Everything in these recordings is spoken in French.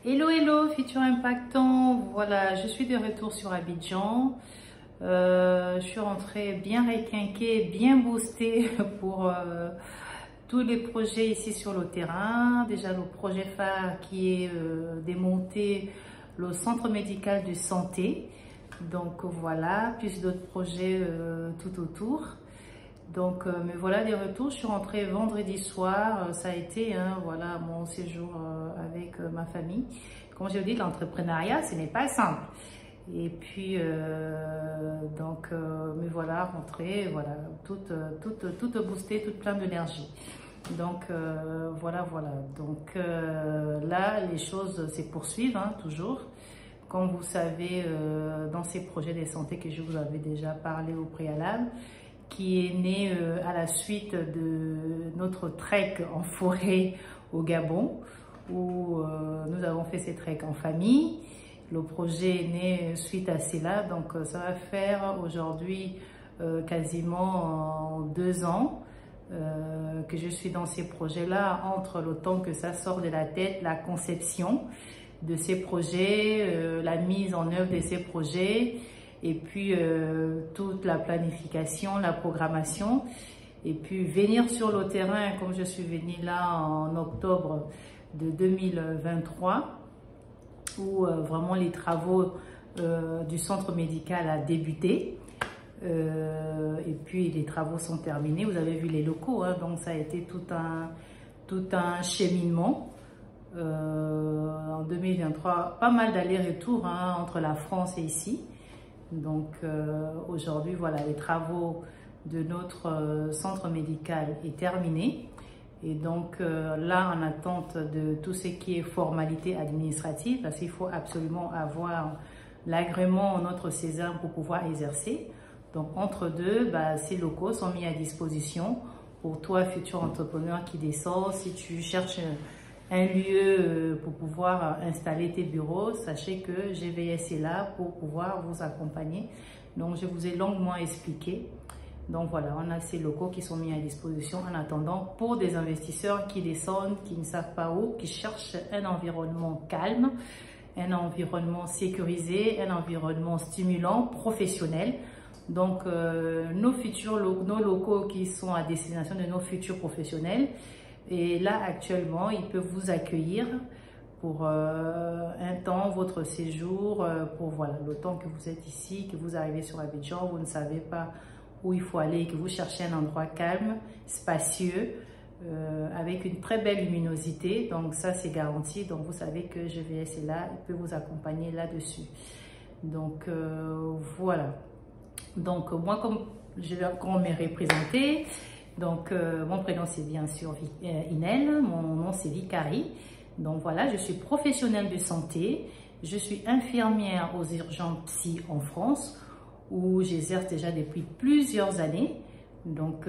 Hello, hello, Futur Impactant. Voilà, je suis de retour sur Abidjan. Je suis rentrée bien requinquée, bien boostée pour tous les projets ici sur le terrain. Déjà, le projet phare qui est démonter le centre médical de santé. Donc voilà, plus d'autres projets tout autour. Donc, me voilà des retours. Je suis rentrée vendredi soir. Ça a été voilà, mon séjour avec ma famille. Comme je vous dis, l'entrepreneuriat, ce n'est pas simple. Et puis, me voilà rentrée, voilà, toute boostée, toute pleine d'énergie. Donc, voilà. Donc, là, les choses se poursuivent, toujours. Comme vous savez, dans ces projets de santé que je vous avais déjà parlé au préalable, qui est né à la suite de notre trek en forêt au Gabon, où nous avons fait ces treks en famille. Le projet est né suite à cela, donc ça va faire aujourd'hui quasiment 2 ans que je suis dans ces projets-là, entre le temps que ça sort de la tête, la conception de ces projets, la mise en œuvre de ces projets, et puis toute la planification, la programmation, et puis venir sur le terrain comme je suis venue là en octobre de 2023, où vraiment les travaux du centre médical a débuté, et puis les travaux sont terminés. Vous avez vu les locaux, donc ça a été tout un cheminement. En 2023, pas mal d'allers-retours entre la France et ici. Donc aujourd'hui, voilà, les travaux de notre centre médical est terminé. Et donc là, en attente de tout ce qui est formalité administrative, parce qu'il faut absolument avoir l'agrément notre César pour pouvoir exercer. Donc entre deux, ces locaux sont mis à disposition pour toi, futur entrepreneur qui descend. Si tu cherches un lieu pour pouvoir installer tes bureaux, sachez que GVS est là pour pouvoir vous accompagner. Donc, je vous ai longuement expliqué. Donc, voilà, on a ces locaux qui sont mis à disposition en attendant pour des investisseurs qui descendent, qui ne savent pas où, qui cherchent un environnement calme, un environnement sécurisé, un environnement stimulant, professionnel. Donc, nos locaux qui sont à destination de nos futurs professionnels. Et là, actuellement, ils peuvent vous accueillir pour un temps, votre séjour, pour voilà, le temps que vous êtes ici, que vous arrivez sur Abidjan, vous ne savez pas où il faut aller, que vous cherchez un endroit calme, spacieux, avec une très belle luminosité. Donc ça, c'est garanti. Donc vous savez que GVS est là, il peut vous accompagner là-dessus. Donc voilà. Donc moi, comme je vais me représenter, donc, mon prénom c'est bien sûr Inel, mon nom c'est Vicari. Donc voilà, je suis professionnelle de santé, je suis infirmière aux urgences psy en France, où j'exerce déjà depuis plusieurs années. Donc,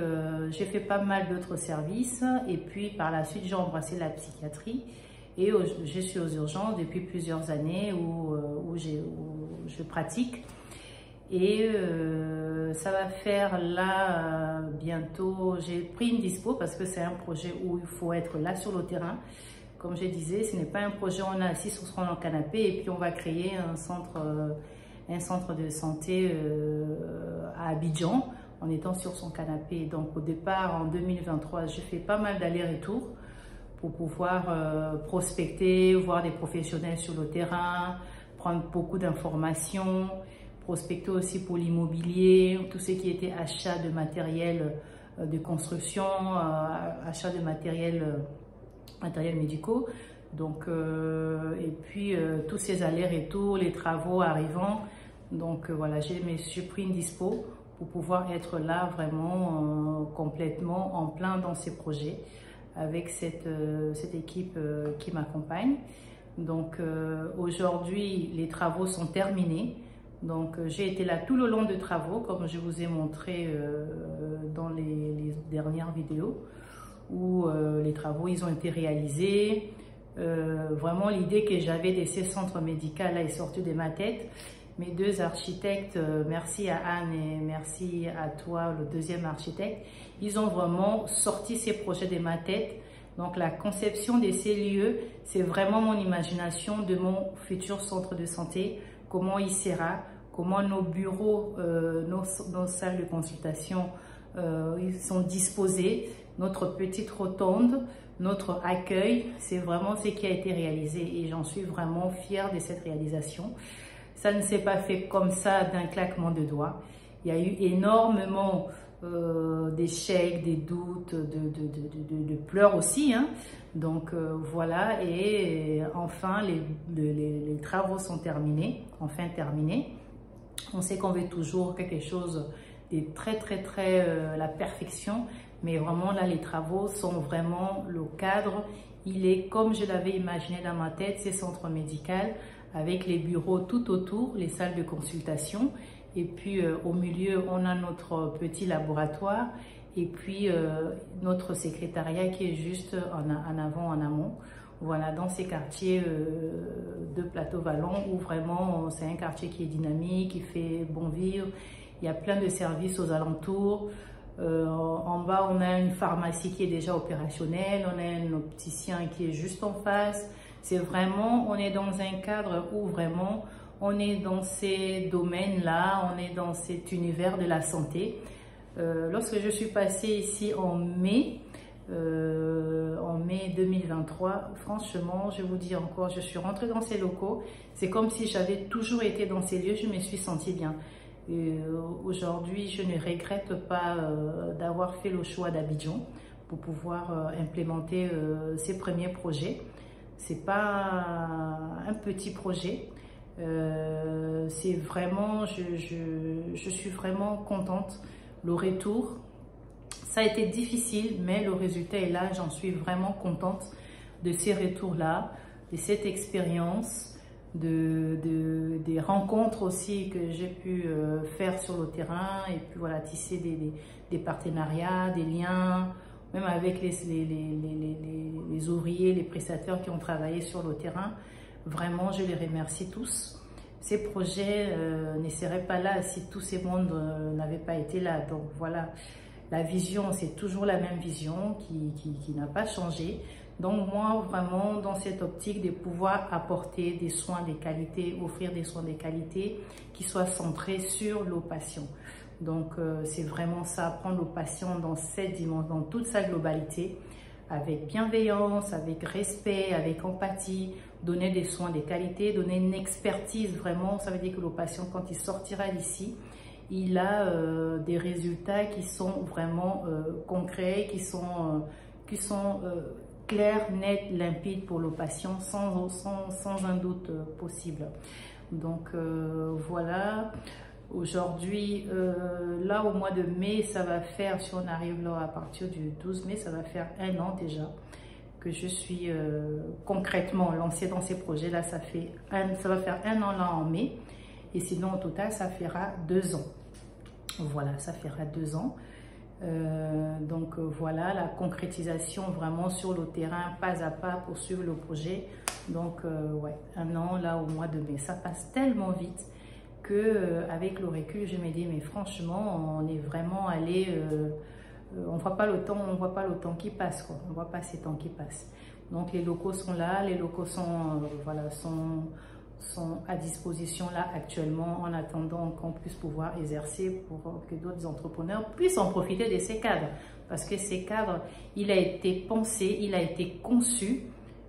j'ai fait pas mal d'autres services, et puis par la suite j'ai embrassé la psychiatrie, et je suis aux urgences depuis plusieurs années où je pratique. Et ça va faire là bientôt, j'ai pris une dispo parce que c'est un projet où il faut être là sur le terrain. Comme je disais, ce n'est pas un projet où on est assis sur son canapé et puis on va créer un centre de santé à Abidjan en étant sur son canapé. Donc au départ, en 2023, j'ai fait pas mal d'allers-retours pour pouvoir prospecter, voir des professionnels sur le terrain, prendre beaucoup d'informations, prospecter aussi pour l'immobilier, tout ce qui était achat de matériel de construction, achat de matériel médicaux. Donc, et puis tous ces allers-retours, les travaux arrivant. Donc voilà, j'ai pris une dispo pour pouvoir être là vraiment complètement en plein dans ces projets avec cette équipe qui m'accompagne. Donc aujourd'hui, les travaux sont terminés. Donc, j'ai été là tout le long des travaux, comme je vous ai montré dans les dernières vidéos, où les travaux, ils ont été réalisés. Vraiment, l'idée que j'avais de ces centres médicaux là est sortie de ma tête. Mes deux architectes, merci à Anne et merci à toi, le deuxième architecte, ils ont vraiment sorti ces projets de ma tête Donc la conception de ces lieux, c'est vraiment mon imagination de mon futur centre de santé, comment il sera, comment nos bureaux, nos salles de consultation ils sont disposés, notre petite rotonde, notre accueil, c'est vraiment ce qui a été réalisé et j'en suis vraiment fière de cette réalisation. Ça ne s'est pas fait comme ça d'un claquement de doigts. Il y a eu énormément d'échecs, des doutes, de pleurs aussi. Hein. Donc voilà, et enfin les travaux sont terminés, enfin terminés. On sait qu'on veut toujours quelque chose de très la perfection, mais vraiment là les travaux sont vraiment le cadre. Il est comme je l'avais imaginé dans ma tête, c'est centre médical avec les bureaux tout autour, les salles de consultation. Et puis au milieu, on a notre petit laboratoire et puis notre secrétariat qui est juste en avant, en amont. Voilà, dans ces quartiers de Plateau-Vallon où vraiment c'est un quartier qui est dynamique, qui fait bon vivre. Il y a plein de services aux alentours. En bas, on a une pharmacie qui est déjà opérationnelle. On a un opticien qui est juste en face. C'est vraiment, on est dans un cadre où vraiment on est dans ces domaines-là, on est dans cet univers de la santé. Lorsque je suis passée ici en mai 2023, franchement, je vous dis encore, je suis rentrée dans ces locaux. C'est comme si j'avais toujours été dans ces lieux, je me suis sentie bien. Aujourd'hui, je ne regrette pas d'avoir fait le choix d'Abidjan pour pouvoir implémenter ces premiers projets. C'est pas un petit projet. C'est vraiment, je suis vraiment contente. Le retour, ça a été difficile, mais le résultat est là. J'en suis vraiment contente de ces retours-là, de cette expérience, des rencontres aussi que j'ai pu faire sur le terrain et puis voilà, tisser des partenariats, des liens, même avec les ouvriers, les prestataires qui ont travaillé sur le terrain. Vraiment, je les remercie tous. Ces projets ne seraient pas là si tous ces mondes n'avaient pas été là. Donc voilà, la vision, c'est toujours la même vision qui n'a pas changé. Donc moi, vraiment, dans cette optique de pouvoir apporter des soins de qualité, offrir des soins de qualité qui soient centrés sur le patient. Donc c'est vraiment ça, prendre le patient dans cette dimension, dans toute sa globalité, avec bienveillance, avec respect, avec empathie, donner des soins de qualité, donner une expertise vraiment. Ça veut dire que le patient, quand il sortira d'ici, il a des résultats qui sont vraiment concrets, qui sont clairs, nets, limpides pour le patient, sans un doute possible. Donc voilà. Aujourd'hui, là au mois de mai, ça va faire, si on arrive là à partir du 12 mai, ça va faire 1 an déjà que je suis concrètement lancée dans ces projets-là. Ça va faire 1 an là en mai, et sinon au total, ça fera 2 ans. Voilà, ça fera 2 ans. Donc voilà, la concrétisation vraiment sur le terrain, pas à pas pour suivre le projet. Donc ouais, 1 an là au mois de mai, ça passe tellement vite que avec le recul, je me dis mais franchement, on est vraiment allé, on voit pas le temps qui passe quoi, on voit pas ces temps qui passent. Donc les locaux sont là, les locaux sont voilà, sont à disposition là actuellement en attendant qu'on puisse pouvoir exercer pour que d'autres entrepreneurs puissent en profiter de ces cadres, parce que ces cadres, il a été pensé, il a été conçu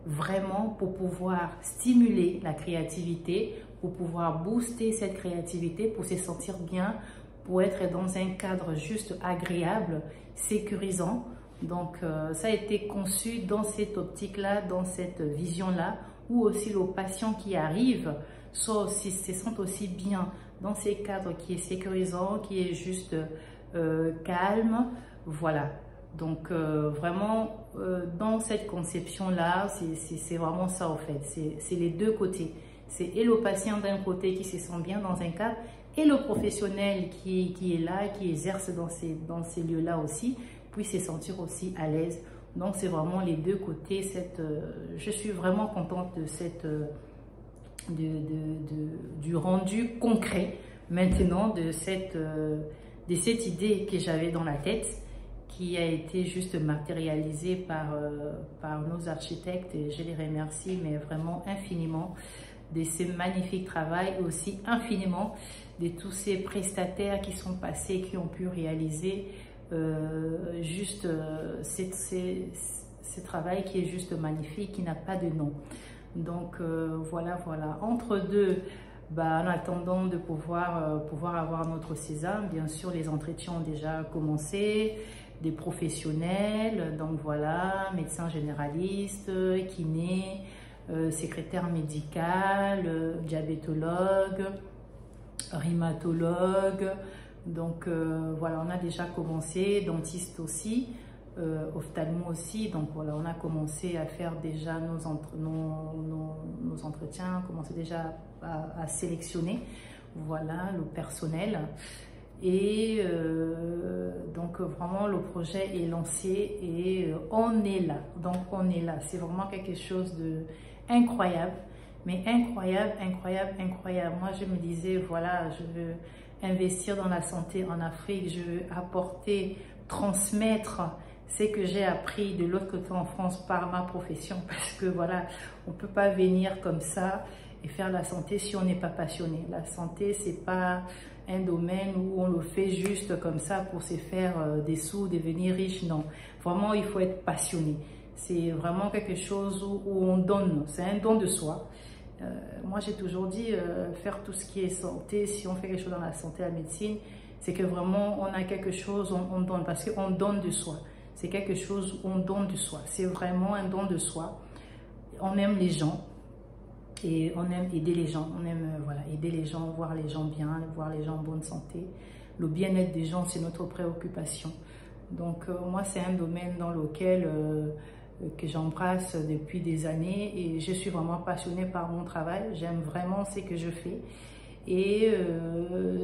vraiment pour pouvoir stimuler la créativité, pour pouvoir booster cette créativité, pour se sentir bien, pour être dans un cadre juste agréable, sécurisant. Donc ça a été conçu dans cette optique-là, dans cette vision-là, où aussi le patient qui arrive se sent aussi bien dans ces cadres qui est sécurisant, qui est juste calme. Voilà. Donc vraiment dans cette conception-là, c'est vraiment ça en fait. C'est les deux côtés. C'est et le patient d'un côté qui se sent bien dans un cadre, et le professionnel qui est là, qui exerce dans ces lieux-là aussi, puis se sentir aussi à l'aise. Donc c'est vraiment les deux côtés. Je suis vraiment contente de du rendu concret maintenant de cette idée que j'avais dans la tête. qui a été juste matérialisé par nos architectes, et je les remercie, mais vraiment infiniment, de ce magnifique travail, et aussi infiniment de tous ces prestataires qui sont passés, qui ont pu réaliser ce travail qui est juste magnifique, qui n'a pas de nom. Donc voilà. Entre deux, en attendant de pouvoir avoir notre sésame, bien sûr, les entretiens ont déjà commencé, des professionnels, donc voilà, médecins généralistes, kinés, secrétaire médical, diabétologue, rhumatologue. Donc voilà, on a déjà commencé, dentiste aussi, ophtalmo aussi. Donc voilà, on a commencé à faire déjà nos entretiens, commencé déjà à sélectionner, voilà, le personnel. Et donc vraiment le projet est lancé et on est là. Donc on est là, c'est vraiment quelque chose de incroyable, mais incroyable. Moi je me disais, voilà, je veux investir dans la santé en Afrique, je veux apporter, transmettre ce que j'ai appris de l'autre côté en France par ma profession, parce que voilà, on peut pas venir comme ça et faire la santé si on n'est pas passionné. La santé, c'est pas un domaine où on le fait juste comme ça pour se faire des sous, devenir riche. Non, vraiment, il faut être passionné. C'est vraiment quelque chose où on donne, c'est un don de soi. Moi, j'ai toujours dit, faire tout ce qui est santé, si on fait quelque chose dans la santé, la médecine, c'est que vraiment, on a quelque chose, on donne, parce qu'on donne de soi. C'est quelque chose où on donne de soi. C'est vraiment un don de soi. On aime les gens. Et on aime aider les gens, on aime voilà, aider les gens, voir les gens bien, voir les gens en bonne santé. Le bien-être des gens, c'est notre préoccupation. Donc moi, c'est un domaine dans lequel que j'embrasse depuis des années et je suis vraiment passionnée par mon travail. J'aime vraiment ce que je fais. Et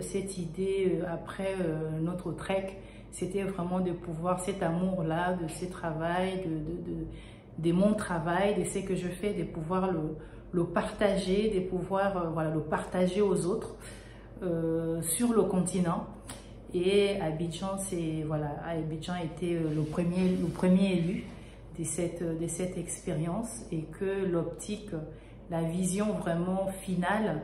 cette idée, après notre trek, c'était vraiment de pouvoir, cet amour-là, de ce travail, de mon travail, de ce que je fais, de pouvoir le partager, de pouvoir voilà, le partager aux autres sur le continent. Et Abidjan, voilà, Abidjan était le premier élu de cette expérience, et que l'optique, la vision vraiment finale,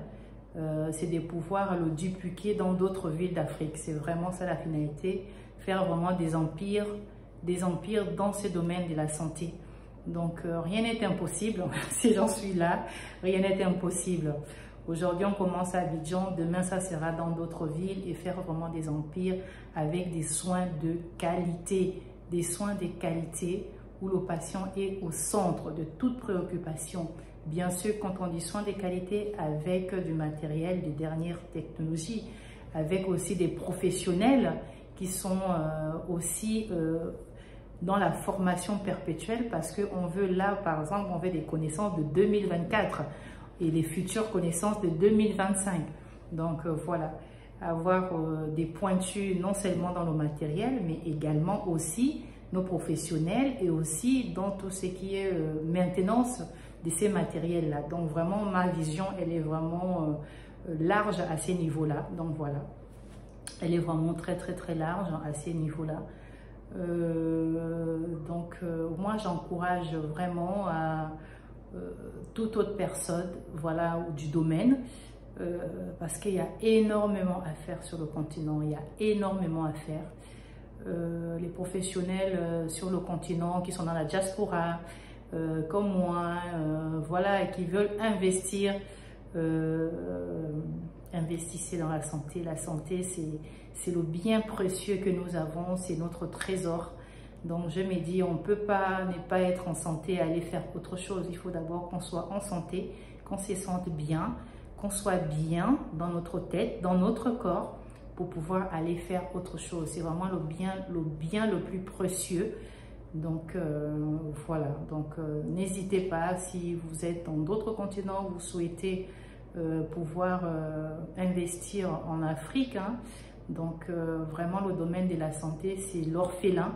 c'est de pouvoir le dupliquer dans d'autres villes d'Afrique. C'est vraiment ça la finalité, faire vraiment des empires dans ce domaine de la santé. Donc rien n'est impossible, si j'en suis là, rien n'est impossible. Aujourd'hui on commence à Abidjan, demain ça sera dans d'autres villes, et faire vraiment des empires avec des soins de qualité, où le patient est au centre de toute préoccupation. Bien sûr, quand on dit soins de qualité, avec du matériel de dernière technologie, avec aussi des professionnels qui sont aussi dans la formation perpétuelle, parce qu'on veut là, par exemple, on veut des connaissances de 2024 et les futures connaissances de 2025. Donc voilà, avoir des pointus non seulement dans le matériel, mais également aussi nos professionnels, et aussi dans tout ce qui est maintenance de ces matériels-là. Donc vraiment, ma vision, elle est vraiment large à ces niveaux-là. Donc voilà, elle est vraiment très large à ces niveaux-là. Moi j'encourage vraiment à toute autre personne, voilà, du domaine, parce qu'il y a énormément à faire sur le continent, il y a énormément à faire. Les professionnels sur le continent qui sont dans la diaspora, comme moi, voilà, et qui veulent investir, investissez dans la santé. La santé, c'est le bien précieux que nous avons, c'est notre trésor. Donc je me dis, on ne peut pas ne pas être en santé et aller faire autre chose. Il faut d'abord qu'on soit en santé, qu'on se sente bien, qu'on soit bien dans notre tête, dans notre corps, pour pouvoir aller faire autre chose. C'est vraiment le bien le plus précieux. Donc voilà, donc n'hésitez pas, si vous êtes dans d'autres continents, vous souhaitez pouvoir investir en Afrique, hein. Donc vraiment le domaine de la santé, c'est l'orphelin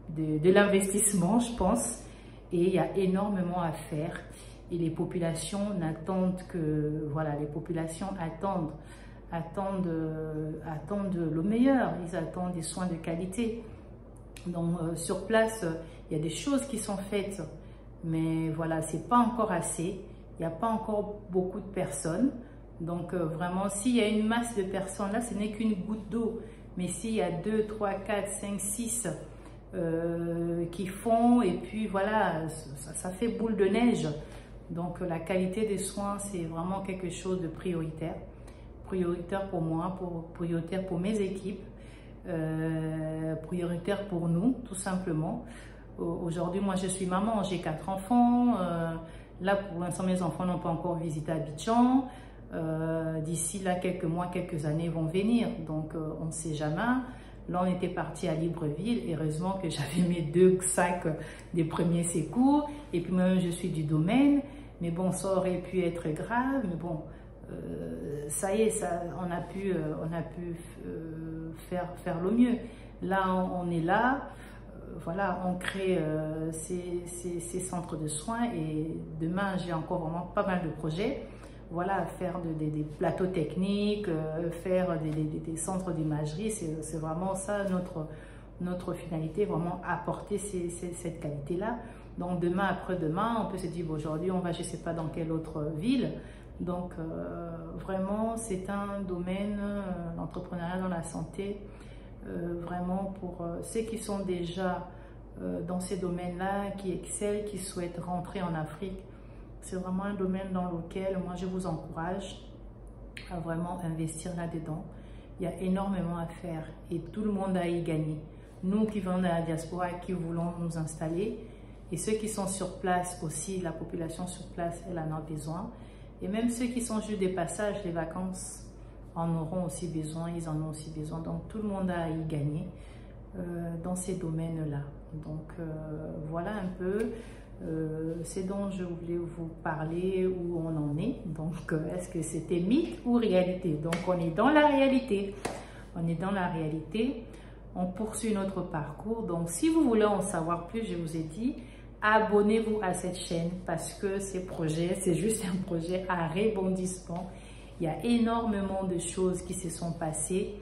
de l'investissement, je pense, et il y a énormément à faire, et les populations n'attendent que, voilà, les populations attendent le meilleur, ils attendent des soins de qualité. Donc, sur place, il y a des choses qui sont faites, mais voilà, c'est pas encore assez. Il n'y a pas encore beaucoup de personnes. Donc, vraiment, s'il y a une masse de personnes, là, ce n'est qu'une goutte d'eau. Mais s'il y a 2, 3, 4, 5, 6 qui font, et puis voilà, ça fait boule de neige. Donc, la qualité des soins, c'est vraiment quelque chose de prioritaire. Prioritaire pour moi, prioritaire pour mes équipes, prioritaire pour nous, tout simplement. Aujourd'hui, moi, je suis maman, j'ai 4 enfants. Là, pour l'instant, mes enfants n'ont pas encore visité Abidjan. D'ici là, quelques mois, quelques années vont venir. Donc, on ne sait jamais. Là, on était parti à Libreville. Heureusement que j'avais mes 2 sacs des premiers secours. Et puis, moi, je suis du domaine. Mais bon, ça aurait pu être grave. Mais bon, ça y est, on a pu faire le mieux. Là, on est là. Voilà, on crée ces centres de soins. Et demain, j'ai encore vraiment pas mal de projets. Voilà, faire des plateaux techniques, faire des centres d'imagerie, c'est vraiment ça notre finalité, vraiment apporter cette qualité-là. Donc demain, après-demain, on peut se dire, bon, aujourd'hui, on va, je ne sais pas dans quelle autre ville. Donc vraiment, c'est un domaine, l'entrepreneuriat dans la santé, vraiment pour ceux qui sont déjà dans ces domaines-là, qui excellent, qui souhaitent rentrer en Afrique. C'est vraiment un domaine dans lequel moi je vous encourage à vraiment investir là-dedans. Il y a énormément à faire et tout le monde a y gagné. Nous qui venons de la diaspora et qui voulons nous installer et ceux qui sont sur place aussi, la population sur place, elle en a besoin. Et même ceux qui sont juste des passages, les vacances en auront aussi besoin, ils en ont aussi besoin. Donc tout le monde a y gagné dans ces domaines-là. Donc voilà un peu. C'est dont je voulais vous parler, où on en est. Donc, est-ce que c'était mythe ou réalité? Donc, on est dans la réalité. On est dans la réalité. On poursuit notre parcours. Donc, si vous voulez en savoir plus, je vous ai dit, abonnez-vous à cette chaîne parce que ces projets, c'est juste un projet à rebondissement. Il y a énormément de choses qui se sont passées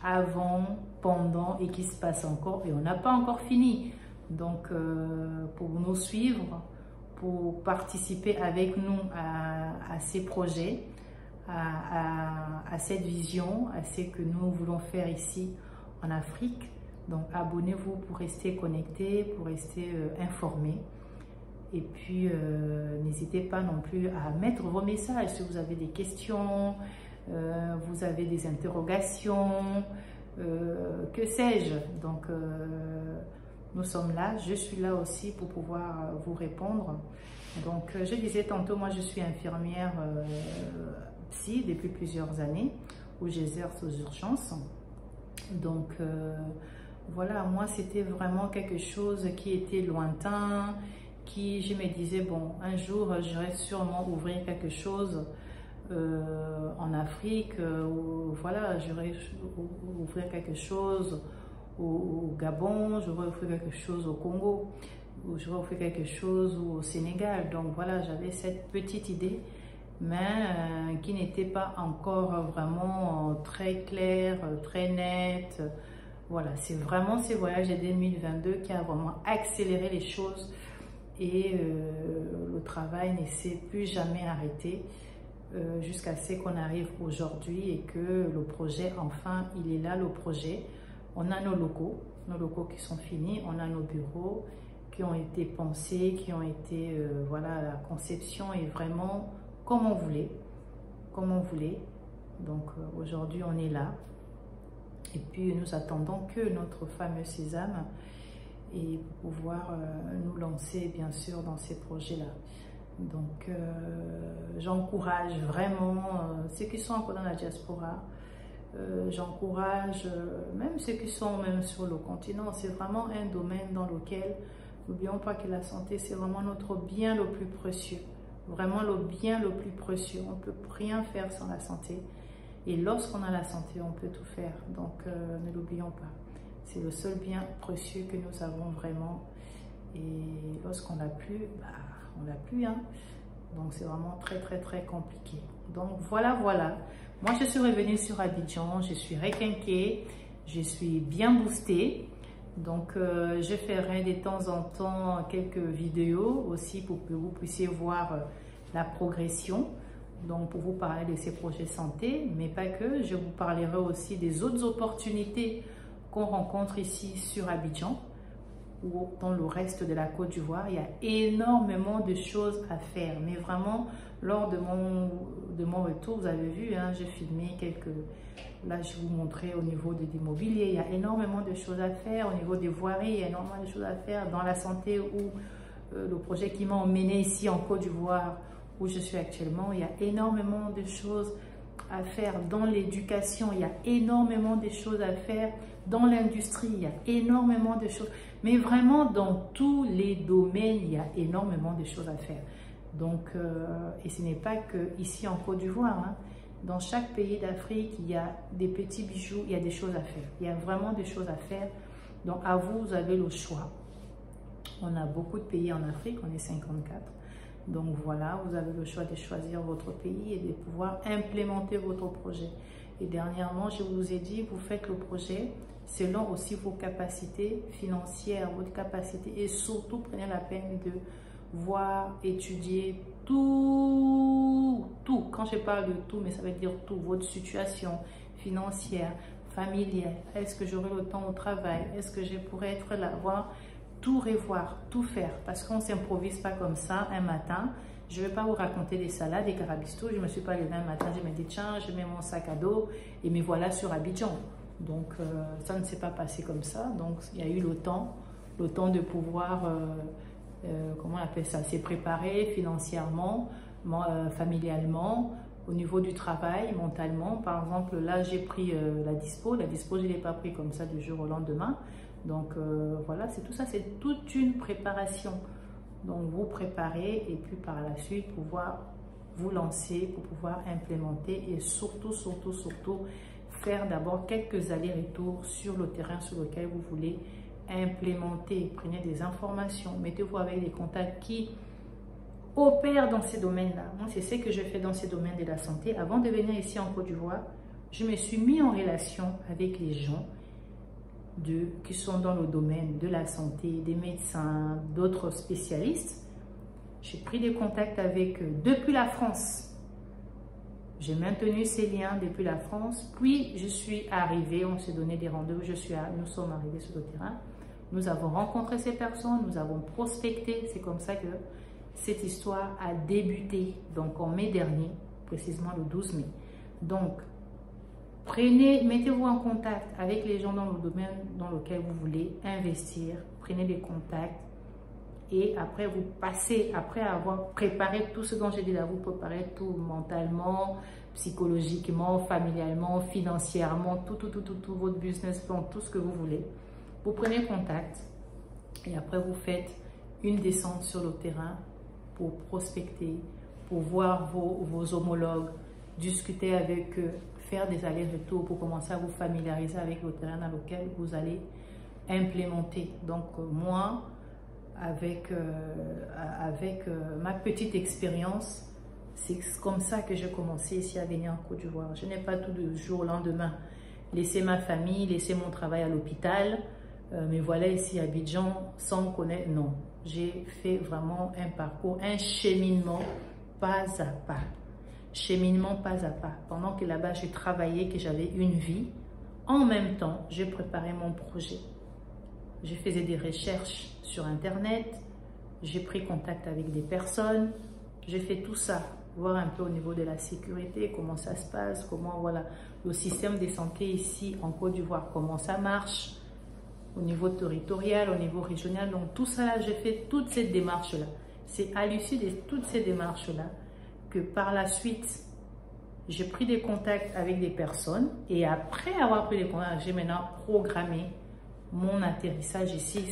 avant, pendant et qui se passent encore. Et on n'a pas encore fini. Donc, pour nous suivre, pour participer avec nous à ces projets, à cette vision, à ce que nous voulons faire ici en Afrique. Donc, abonnez-vous pour rester connectés, pour rester informés. Et puis, n'hésitez pas non plus à mettre vos messages si vous avez des questions, vous avez des interrogations, que sais-je. Donc, nous sommes là, je suis là aussi pour pouvoir vous répondre. Donc, je disais tantôt, moi je suis infirmière psy depuis plusieurs années où j'exerce aux urgences. Donc, voilà, moi c'était vraiment quelque chose qui était lointain, qui je me disais, bon, un jour j'aurais sûrement ouvrir quelque chose en Afrique, voilà, j'aurais ouvrir quelque chose au Gabon, j'aurais fait quelque chose au Congo, j'aurais fait quelque chose au Sénégal. Donc voilà, j'avais cette petite idée, mais qui n'était pas encore vraiment très claire, très nette. Voilà, c'est vraiment ces voyages de 2022 qui a vraiment accéléré les choses et le travail ne s'est plus jamais arrêté jusqu'à ce qu'on arrive aujourd'hui et que le projet, enfin, il est là, le projet. On a nos locaux qui sont finis, on a nos bureaux qui ont été pensés, qui ont été, voilà, la conception est vraiment comme on voulait, Donc aujourd'hui on est là et puis nous attendons que notre fameux sésame et pour pouvoir nous lancer bien sûr dans ces projets-là. Donc j'encourage vraiment ceux qui sont encore dans la diaspora. J'encourage même ceux qui sont même sur le continent. C'est vraiment un domaine dans lequel, n'oublions pas que la santé, c'est vraiment notre bien le plus précieux. Vraiment le bien le plus précieux. On ne peut rien faire sans la santé. Et lorsqu'on a la santé, on peut tout faire. Donc, ne l'oublions pas. C'est le seul bien précieux que nous avons vraiment. Et lorsqu'on n'a plus, bah, on n'a plus. Hein. Donc, c'est vraiment très, très, très compliqué. Donc, voilà. Moi, je suis revenue sur Abidjan. Je suis requinquée. Je suis bien boostée. Donc, je ferai de temps en temps quelques vidéos aussi pour que vous puissiez voir la progression. Donc, pour vous parler de ces projets santé, mais pas que. Je vous parlerai aussi des autres opportunités qu'on rencontre ici sur Abidjan ou dans le reste de la Côte d'Ivoire. Il y a énormément de choses à faire. Mais vraiment, lors de mon retour, vous avez vu, hein, j'ai filmé quelques... Là, je vous montrais au niveau de l'immobilier. Il y a énormément de choses à faire. Au niveau des voiries, il y a énormément de choses à faire. Dans la santé, où le projet qui m'a emmené ici en Côte d'Ivoire, où je suis actuellement, il y a énormément de choses à faire. Dans l'éducation, il y a énormément de choses à faire. Dans l'industrie, il y a énormément de choses. Mais vraiment, dans tous les domaines, il y a énormément de choses à faire. Donc, et ce n'est pas que ici en Côte d'Ivoire, hein. Dans chaque pays d'Afrique, il y a des petits bijoux, il y a des choses à faire. Il y a vraiment des choses à faire. Donc, à vous, vous avez le choix. On a beaucoup de pays en Afrique, on est 54. Donc, voilà, vous avez le choix de choisir votre pays et de pouvoir implémenter votre projet. Et dernièrement, je vous ai dit, vous faites le projet selon aussi vos capacités financières, votre capacité. Et surtout, prenez la peine de voir, étudier tout. Quand je parle de tout, mais ça veut dire tout, votre situation financière, familiale, est-ce que j'aurai le temps au travail, est-ce que je pourrais être là, voir, tout revoir, tout faire, parce qu'on ne s'improvise pas comme ça un matin. Je ne vais pas vous raconter des salades, des carabistous, je ne me suis pas levée un matin, je me dis tiens, je mets mon sac à dos et me voilà sur Abidjan. Donc ça ne s'est pas passé comme ça, donc il y a eu le temps de pouvoir... comment on appelle ça, s'est préparé financièrement, familialement, au niveau du travail, mentalement. Par exemple, là, j'ai pris la dispo, je ne l'ai pas pris comme ça du jour au lendemain. Donc, voilà, c'est tout ça, c'est toute une préparation. Donc, vous préparez et puis par la suite, pouvoir vous lancer pour pouvoir implémenter et surtout, faire d'abord quelques allers-retours sur le terrain sur lequel vous voulez implémenter. Prenez des informations, mettez-vous avec des contacts qui opèrent dans ces domaines-là. Moi, c'est ce que je fais dans ces domaines de la santé. Avant de venir ici en Côte d'Ivoire, je me suis mis en relation avec les gens qui sont dans le domaine de la santé, des médecins, d'autres spécialistes. J'ai pris des contacts avec eux depuis la France. J'ai maintenu ces liens depuis la France. Puis, je suis arrivée, on s'est donné des rendez-vous, nous sommes arrivés sur le terrain. Nous avons rencontré ces personnes, nous avons prospecté. C'est comme ça que cette histoire a débuté, donc en mai dernier, précisément le 12 mai. Donc, mettez-vous en contact avec les gens dans le domaine dans lequel vous voulez investir. Prenez des contacts et après vous passez, après avoir préparé tout ce dont j'ai dit là, vous préparez tout mentalement, psychologiquement, familialement, financièrement, tout votre business plan, tout ce que vous voulez. Vous prenez contact et après vous faites une descente sur le terrain pour prospecter, pour voir vos homologues, discuter avec eux, faire des allers-retours pour commencer à vous familiariser avec le terrain dans lequel vous allez implémenter. Donc moi, avec ma petite expérience, c'est comme ça que j'ai commencé ici à venir en Côte d'Ivoire. Je n'ai pas tout du jour au lendemain laissé ma famille, laissé mon travail à l'hôpital, mais voilà ici à Abidjan sans connaître, non. J'ai fait vraiment un parcours, un cheminement pas à pas. Cheminement pas à pas. Pendant que là-bas, j'ai travaillé, que j'avais une vie, en même temps, j'ai préparé mon projet. Je faisais des recherches sur Internet, j'ai pris contact avec des personnes, j'ai fait tout ça, voir un peu au niveau de la sécurité, comment ça se passe, comment voilà, le système de santé ici en Côte d'Ivoire, comment ça marche, au niveau territorial, au niveau régional. Donc tout ça là, j'ai fait toute cette démarche-là. C'est à l'issue de toutes ces démarches-là que par la suite, j'ai pris des contacts avec des personnes et après avoir pris des contacts, j'ai maintenant programmé mon atterrissage ici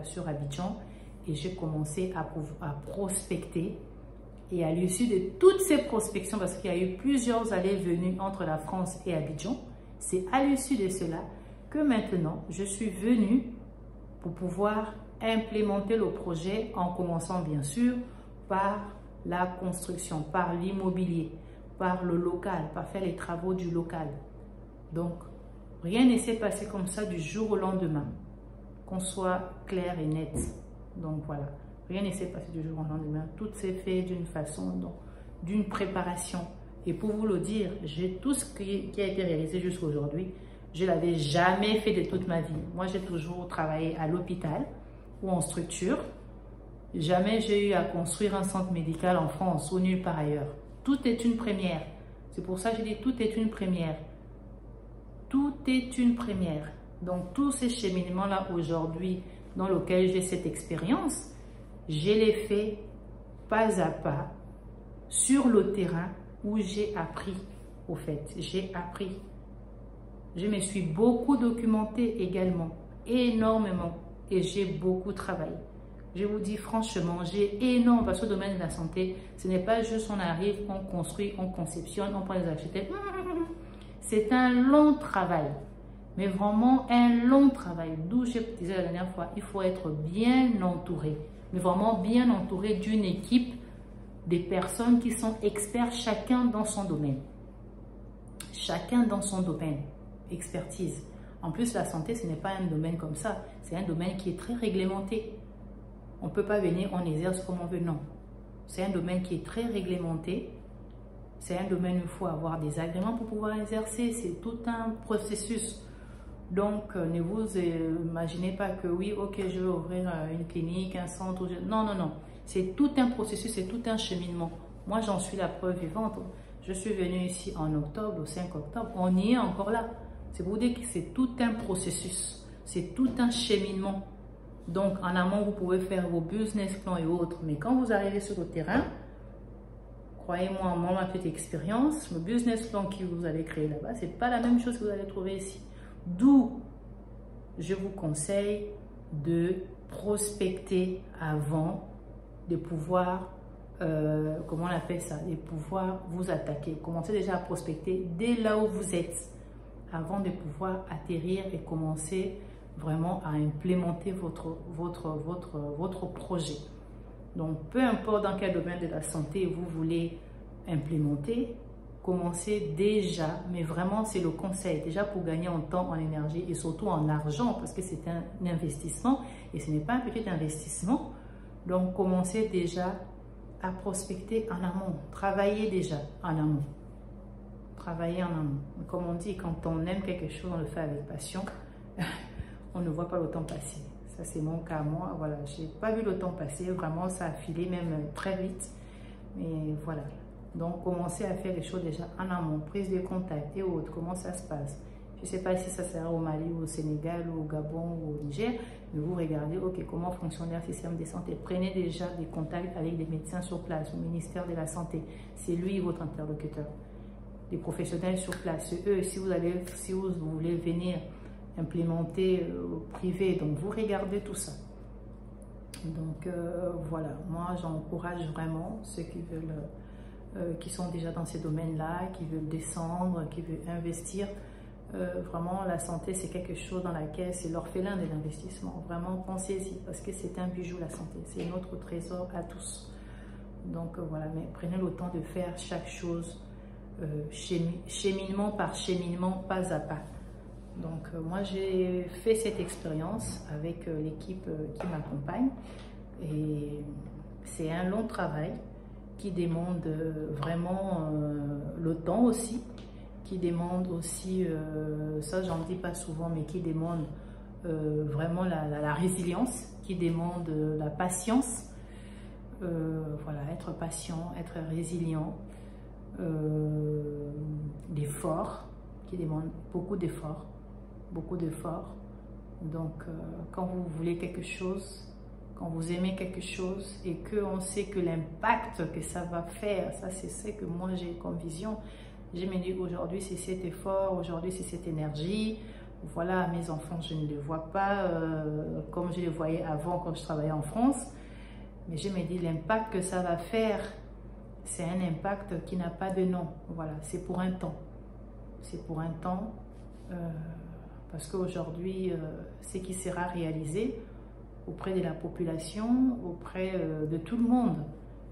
sur Abidjan et j'ai commencé à prospecter. Et à l'issue de toutes ces prospections, parce qu'il y a eu plusieurs allées-venues entre la France et Abidjan, c'est à l'issue de cela que maintenant je suis venue pour pouvoir implémenter le projet en commençant bien sûr par la construction, par l'immobilier, par le local, par faire les travaux du local. Donc, rien ne s'est passé comme ça du jour au lendemain. qu'on soit clair et net. Donc voilà, rien ne s'est passé du jour au lendemain. Tout s'est fait d'une façon, d'une préparation. Et pour vous le dire, j'ai tout ce qui a été réalisé jusqu'à aujourd'hui. Je ne l'avais jamais fait de toute ma vie. Moi, j'ai toujours travaillé à l'hôpital ou en structure. Jamais j'ai eu à construire un centre médical en France ou nulle part ailleurs. Tout est une première. C'est pour ça que je dis tout est une première. Tout est une première. Donc, tous ces cheminements-là aujourd'hui dans lesquels j'ai cette expérience, je les fais pas à pas sur le terrain où j'ai appris, au fait. J'ai appris. Je me suis beaucoup documentée également, énormément, et j'ai beaucoup travaillé. Je vous dis franchement, j'ai énormément, parce que le domaine de la santé, ce n'est pas juste on arrive, on construit, on conceptionne, on prend les architectes. C'est un long travail, mais vraiment un long travail. D'où je disais la dernière fois, il faut être bien entouré, mais vraiment bien entouré d'une équipe, des personnes qui sont experts chacun dans son domaine. Chacun dans son domaine, expertise. En plus, la santé, ce n'est pas un domaine comme ça, c'est un domaine qui est très réglementé. On ne peut pas venir, on exerce comme on veut, non. C'est un domaine qui est très réglementé. C'est un domaine où il faut avoir des agréments pour pouvoir exercer. C'est tout un processus. Donc, ne vous imaginez pas que oui, ok, je vais ouvrir une clinique, un centre. Non, non, non. C'est tout un processus, c'est tout un cheminement. Moi, j'en suis la preuve vivante. Je suis venue ici en octobre, le 5 octobre. On y est encore là. C'est pour vous dire que c'est tout un processus. C'est tout un cheminement. Donc, en amont, vous pouvez faire vos business plans et autres. Mais quand vous arrivez sur le terrain, croyez-moi, moi, ma petite expérience, le business plan que vous allez créer là-bas, ce n'est pas la même chose que vous allez trouver ici. D'où, je vous conseille de prospecter avant de pouvoir, comment on appelle ça, de pouvoir vous attaquer. Commencez déjà à prospecter dès là où vous êtes, avant de pouvoir atterrir et commencer vraiment à implémenter votre projet. Donc, peu importe dans quel domaine de la santé vous voulez implémenter, commencez déjà, mais vraiment c'est le conseil, déjà pour gagner en temps, en énergie et surtout en argent, parce que c'est un investissement et ce n'est pas un petit investissement. Donc, commencez déjà à prospecter en amont, travaillez déjà en amont. Travailler en amont. Comme on dit, quand on aime quelque chose, on le fait avec passion. On ne voit pas le temps passer. Ça, c'est mon cas. Moi, voilà, je n'ai pas vu le temps passer. Vraiment, ça a filé même très vite. Mais voilà. Donc, commencez à faire les choses déjà en amont. Prise de contact et autres. Comment ça se passe? Je ne sais pas si ça sera au Mali, ou au Sénégal, ou au Gabon, ou au Niger. Mais vous regardez, OK, comment fonctionne le système de santé. Prenez déjà des contacts avec des médecins sur place, au ministère de la Santé. C'est lui votre interlocuteur. Des professionnels sur place. Eux, si vous voulez venir implémenter au privé, donc vous regardez tout ça. Donc voilà, moi j'encourage vraiment ceux qui veulent, qui sont déjà dans ces domaines-là, qui veulent descendre, qui veulent investir. Vraiment la santé c'est quelque chose dans laquelle c'est l'orphelin de l'investissement. Vraiment pensez-y parce que c'est un bijou la santé, c'est notre trésor à tous. Donc voilà, mais prenez le temps de faire chaque chose cheminement par cheminement, pas à pas. Donc moi j'ai fait cette expérience avec l'équipe qui m'accompagne et c'est un long travail qui demande vraiment le temps aussi, qui demande aussi, ça j'en dis pas souvent, mais qui demande vraiment la résilience, qui demande la patience, voilà, être patient, être résilient, l'effort, qui demande beaucoup d'efforts. Beaucoup d'efforts. Donc, quand vous voulez quelque chose, quand vous aimez quelque chose et qu'on sait que l'impact que ça va faire, ça c'est ce que moi j'ai comme vision. Je me dis aujourd'hui c'est cet effort, aujourd'hui c'est cette énergie. Voilà, mes enfants, je ne les vois pas comme je les voyais avant quand je travaillais en France. Mais je me dis l'impact que ça va faire, c'est un impact qui n'a pas de nom. Voilà, c'est pour un temps. C'est pour un temps. Parce qu'aujourd'hui, ce qui sera réalisé auprès de la population, auprès de tout le monde,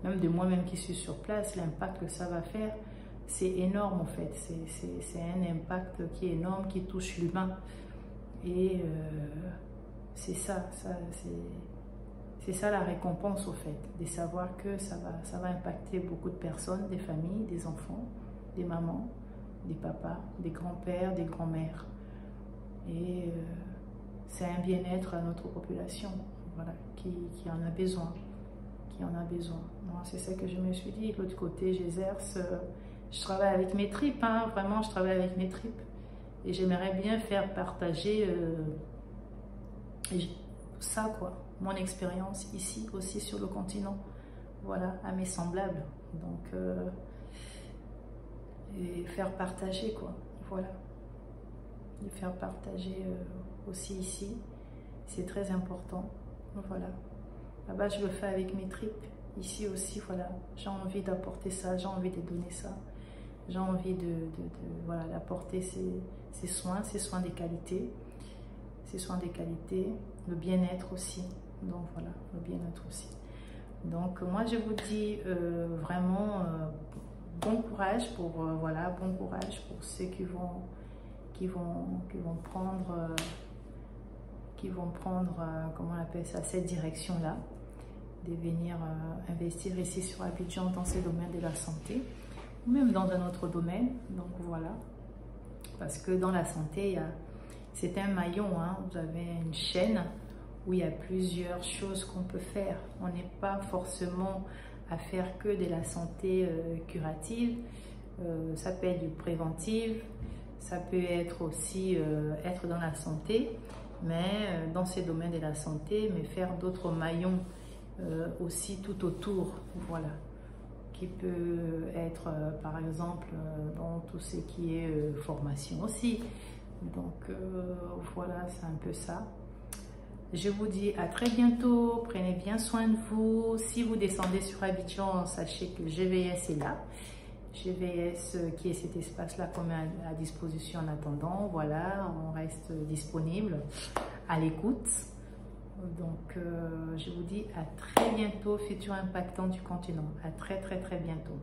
même de moi-même qui suis sur place, l'impact que ça va faire, c'est énorme en fait. C'est un impact qui est énorme, qui touche l'humain. Et c'est ça, c'est ça la récompense au fait, de savoir que ça va impacter beaucoup de personnes, des familles, des enfants, des mamans, des papas, des grands-pères, des grands-mères. Et c'est un bien-être à notre population, voilà, qui en a besoin, C'est ça que je me suis dit. De l'autre côté, j'exerce, je travaille avec mes tripes, hein, vraiment, je travaille avec mes tripes. Et j'aimerais bien faire partager ça, quoi, mon expérience ici aussi sur le continent, voilà, à mes semblables. Donc, et faire partager, quoi, voilà. De faire partager aussi ici, c'est très important, voilà. Là-bas, je le fais avec mes tripes. Ici aussi, voilà, j'ai envie d'apporter ça, j'ai envie de donner ça. J'ai envie voilà, d'apporter ces soins de qualité. Ces soins de qualité, le bien-être aussi. Donc voilà, le bien-être aussi. Donc moi, je vous dis vraiment bon courage pour, voilà, bon courage pour ceux qui vont prendre, comment on appelle ça, cette direction-là, de venir investir ici sur Abidjan dans ces domaines de la santé, ou même dans un autre domaine. Donc voilà, parce que dans la santé, c'est un maillon, hein. Vous avez une chaîne où il y a plusieurs choses qu'on peut faire. On n'est pas forcément à faire que de la santé curative, ça peut être du préventif, ça peut être aussi être dans la santé, mais dans ces domaines de la santé, mais faire d'autres maillons aussi tout autour, voilà, qui peut être par exemple dans tout ce qui est formation aussi. Donc voilà, c'est un peu ça. Je vous dis à très bientôt, prenez bien soin de vous. Si vous descendez sur Abidjan, sachez que GVS est là. GVS qui est cet espace-là qu'on met à disposition en attendant. Voilà, on reste disponible, à l'écoute. Donc, je vous dis à très bientôt, futur impactant du continent. À très bientôt.